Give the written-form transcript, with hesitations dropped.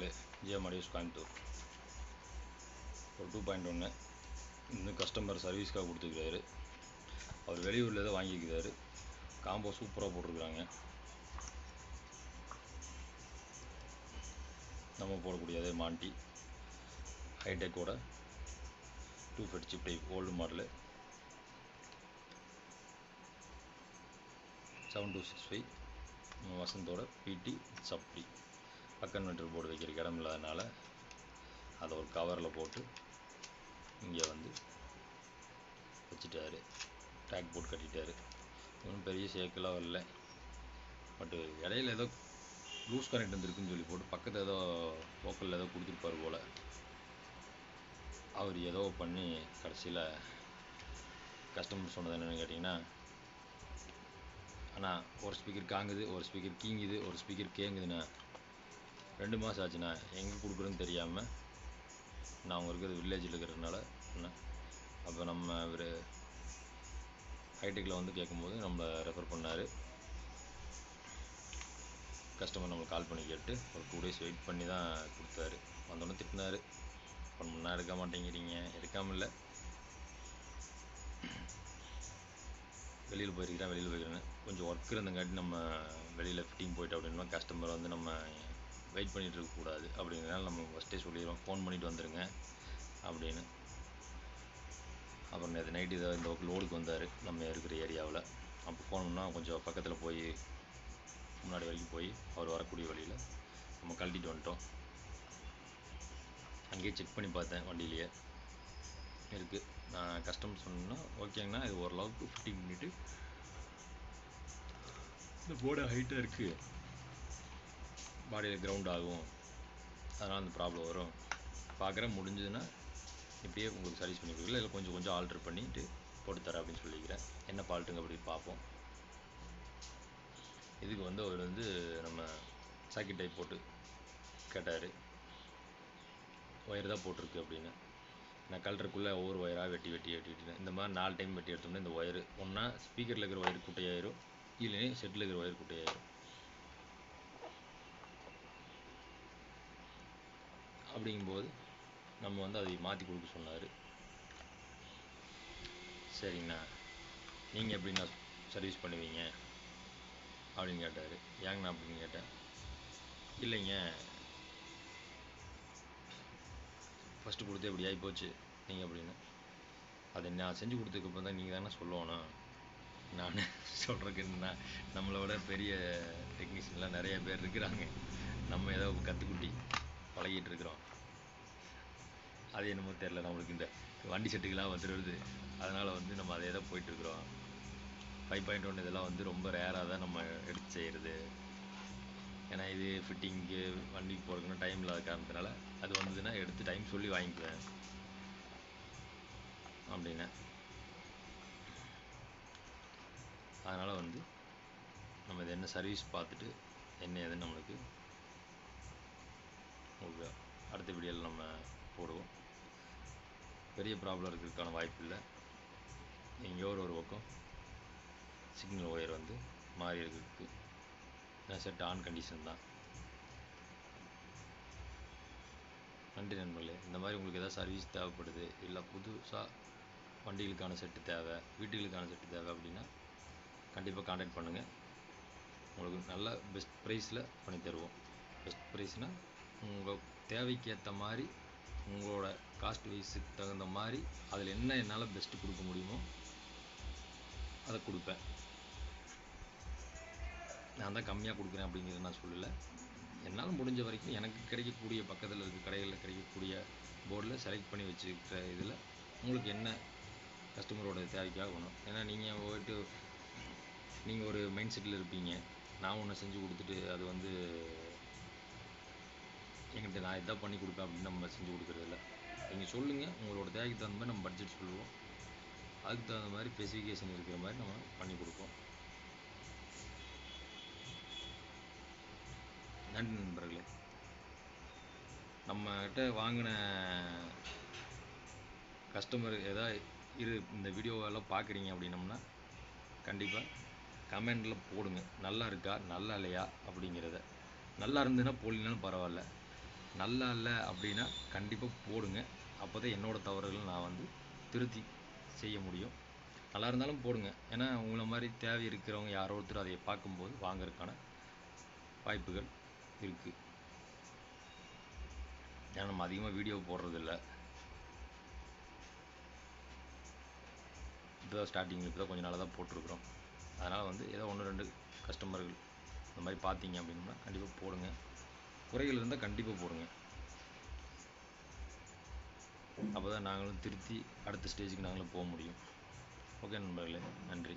நண்பர்களே, GM audios Coimbatore ஒரு 2.1 இன்னும் கஸ்டமர் சர்வீஸ்க்காக கொடுத்துருக்காரு. அவர் வெளியூரில் ஏதோ வாங்கியிருக்கிறாரு. காம்போ சூப்பராக போட்டிருக்குறாங்க. நம்ம போடக்கூடிய அதே மாண்டி ஹைடெக்கோட 2 FET chip type old model 7265 வசந்தோட பிடி சப்டி கன்வெர்ட்டர் போர்டு வைக்கிறதுக்கு இடம் இல்லாதனால அதை ஒரு கவரில் போட்டு இங்கே வந்து வச்சுட்டாரு. டேக் போட்டு கட்டிட்டாரு. ஒன்றும் பெரிய சேக்கெல்லாம் வரல. பட்டு இடையில ஏதோ லூஸ் கனெக்ட் வந்துருக்குன்னு சொல்லி போட்டு பக்கத்தில் ஏதோ லோக்கலில் ஏதோ கொடுத்துருப்பாரு போல். அவர் ஏதோ பண்ணி கடைசியில் கஸ்டமர் சொன்னது என்னென்னு கேட்டிங்கன்னா, ஆனால் ஒரு ஸ்பீக்கர் காங்குது, ஒரு ஸ்பீக்கர் கீங்குது, ஒரு ஸ்பீக்கர் கேங்குதுண்ணா. 2 மாதம் ஆச்சுண்ணா. எங்கே கொடுக்குறேன்னு தெரியாமல் நான் அவங்க இருக்கிறது வில்லேஜில் இருக்கிறதுனால அப்போ நம்ம இவர் ஹைடெக்கில் வந்து கேட்கும்போது நம்மளை ரெஃபர் பண்ணார். கஸ்டமர் நம்மளுக்கு கால் பண்ணி கேட்டு ஒரு 2 days வெயிட் பண்ணி தான் கொடுத்தாரு. வந்தோடனே திட்டினார், ஃபோன் பண்ணால் எடுக்க மாட்டேங்கிறீங்க. எடுக்காமல் இல்லை, வெளியில் போயிருக்கிறேன்னு கொஞ்சம் ஒர்க் இருந்தங்காட்டி நம்ம வெளியில் ஃபிட்டிங் போயிட்டு அப்படின்னா கஸ்டமர் வந்து நம்ம வெயிட் பண்ணிகிட்டு இருக்கக்கூடாது. அப்படிங்கிறனால நம்ம ஃபஸ்ட்டே சொல்லிடுவோம், ஃபோன் பண்ணிவிட்டு வந்துடுங்க அப்படின்னு. அப்புறம் நேற்று நைட்டு இந்த லோடுக்கு வந்தார் நம்ம இருக்கிற ஏரியாவில். அப்போ ஃபோன் பண்ணால் கொஞ்சம் பக்கத்தில் போய் முன்னாடி வரைக்கும் போய் அவர் வரக்கூடிய வழியில் நம்ம கழட்டிட்டு வந்துட்டோம். அங்கேயே செக் பண்ணி பார்த்தேன், வண்டியிலேயே இருக்குது. நான் கஸ்டமர் சொன்னேன்னா ஓகேங்கண்ணா, இது ஓரளவுக்கு ஃபிட்டிங் பண்ணிவிட்டு இந்த போர்டு ஹைட்டாக இருக்குது, பாடியில் கிரவுண்ட் ஆகும், அதனால் அந்த ப்ராப்ளம் வரும். பார்க்குறேன், முடிஞ்சதுன்னா இப்படியே உங்களுக்கு சர்வீஸ் பண்ணி கொடுக்கல, இல்லை கொஞ்சம் ஆல்ட்ரு பண்ணிவிட்டு போட்டுத்தரேன் அப்படின்னு சொல்லிக்கிறேன். என்ன ஃபால்ட்டுங்க அப்படின்னு பார்ப்போம். இதுக்கு வந்து அவர் வந்து நம்ம சாக்கெட் டைப் போட்டு கேட்டார். ஒயர் தான் போட்டிருக்கு அப்படின்னு. நான் கலருக்குள்ளே ஒவ்வொரு ஒயராக வெட்டிட்டு இந்த மாதிரி 4 டைம் வெட்டி எடுத்தோம்னா இந்த ஒயரு ஒன்றா ஸ்பீக்கரில் இருக்கிற ஒயர் குட்டையாயிரும், இல்லையே செட்டில் இருக்கிற ஒயர் குட்டையாயிரும். அப்படிங்கும்போது நம்ம வந்து அதை மாற்றி கொடுக்க சொன்னார். சரிங்கண்ணா, நீங்கள் எப்படிண்ணா சர்வீஸ் பண்ணுவீங்க அப்படின்னு கேட்டார். ஏங்கண்ணா அப்படின்னு கேட்டேன். இல்லைங்க, ஃபஸ்ட்டு கொடுத்து எப்படி ஆகி போச்சு நீங்கள் அப்படின்னு. அதை நான் செஞ்சு கொடுத்ததுக்கப்புறம் தான் நீங்கள் தானே சொல்லணும். நான் சொல்கிறதுக்கு என்னென்னா, நம்மளை விட பெரிய டெக்னீஷியன்லாம் நிறைய பேர் இருக்கிறாங்க. நம்ம ஏதோ கற்றுக்குட்டி பழகிட்டு இருக்கிறோம். அது என்னமோ தெரில, நம்மளுக்கு இந்த வண்டி செட்டுக்கெல்லாம் வந்துடுது. அதனால் வந்து நம்ம அதே தான் போயிட்டுருக்குறோம். 5.1 இதெல்லாம் வந்து ரொம்ப ரேராக தான் நம்ம எடுத்து செய்கிறது. ஏன்னா இது ஃபிட்டிங்கு வண்டிக்கு போகிறதுக்குன்னு டைம் இல்லாத காரணத்தினால அது வந்ததுன்னா எடுத்து டைம் சொல்லி வாங்கிக்குவேன் அப்படின்னா. அதனால் வந்து நம்ம இது என்ன சர்வீஸ் பார்த்துட்டு என்ன ஏதுன்னு நம்மளுக்கு உங்களுக்கு அடுத்த வீடியோவில் நம்ம போடுவோம். பெரிய ப்ராப்ளம் இருக்கிறதுக்கான வாய்ப்பு இல்லை. எங்கேயோ ஒரு பக்கம் சிக்னல் ஒயர் வந்து மாறி இருக்கிறதுக்கு செட் ஆன் கண்டிஷன் தான். நன்றி நண்பர்களே. இந்த மாதிரி உங்களுக்கு எதாவது சர்வீஸ் தேவைப்படுது, இல்லை புதுசாக வண்டிகளுக்கான செட்டு தேவை, வீட்டுகளுக்கான செட்டு தேவை அப்படின்னா கண்டிப்பாக கான்டாக்ட் பண்ணுங்கள். உங்களுக்கு நல்ல பெஸ்ட் ப்ரைஸில் பண்ணி தருவோம். பெஸ்ட் ப்ரைஸ்னால் உங்கள் தேவைக்கு ஏற்ற மாதிரி, உங்களோட காஸ்ட் வைஸுக்கு தகுந்த மாதிரி அதில் என்ன என்னால் பெஸ்ட்டு கொடுக்க முடியுமோ அதை கொடுப்பேன். நான் தான் கம்மியாக கொடுக்குறேன் அப்படிங்கிறத நான் சொல்லலை. என்னால் முடிஞ்ச வரைக்கும் எனக்கு கிடைக்கக்கூடிய பக்கத்தில் இருக்க கடைகளில் கிடைக்கக்கூடிய போர்டில் செலக்ட் பண்ணி வச்சுக்கிற இதில் உங்களுக்கு என்ன கஸ்டமரோட தேவைக்காக வேணும். ஏன்னா நீங்கள் போய்ட்டு நீங்கள் ஒரு மைண்ட் செட்டில் இருப்பீங்க, நான் ஒன்று செஞ்சு கொடுத்துட்டு அது வந்து எங்கிட்ட நான் இதான் பண்ணி கொடுப்பேன் அப்படின்னு நம்ம செஞ்சு கொடுக்குறதில்ல. நீங்கள் சொல்லுங்கள், உங்களோட தேவைக்கு தகுந்த மாதிரி நம்ம பட்ஜெட் சொல்லுவோம், அதுக்கு தகுந்த மாதிரி ஸ்பெசிஃபிகேஷன் இருக்கிற மாதிரி நம்ம பண்ணி கொடுப்போம். நன்றி நண்பர்களே. நம்மகிட்ட வாங்கின கஸ்டமர் ஏதாவது இந்த வீடியோவெல்லாம் பார்க்குறீங்க அப்படின்னம்னா கண்டிப்பாக கமெண்டில் போடுங்க, நல்லா இருக்கா நல்லா இல்லையா அப்படிங்கிறத. நல்லா இருந்ததுன்னா போடலனாலும் பரவாயில்ல, நல்லா இல்லை அப்படின்னா கண்டிப்பாக போடுங்க. அப்போ தான் என்னோடய தவறுகள் நான் வந்து திருத்தி செய்ய முடியும். நல்லா இருந்தாலும் போடுங்க. ஏன்னா உங்களை மாதிரி தேவை இருக்கிறவங்க யாரோ ஒருத்தர் அதை பார்க்கும்போது வாங்கறதுக்கான வாய்ப்புகள் இருக்குது. ஏன்னா நம்ம அதிகமாக வீடியோ போடுறதில்ல. இப்போ தான் ஸ்டார்டிங்கில் இப்போ தான் கொஞ்சம் நாளாக தான் போட்டிருக்குறோம். அதனால் வந்து ஏதோ 1-2 கஸ்டமர்கள் இந்த மாதிரி பார்த்தீங்க அப்படின்னா கண்டிப்பாக போடுங்க. குறைகள் இருந்தால் கண்டிப்பாக போடுங்க. அப்போ தான் நாங்களும் திருத்தி அடுத்த ஸ்டேஜுக்கு நாங்களும் போக முடியும். ஓகே நண்பர்களே, நன்றி.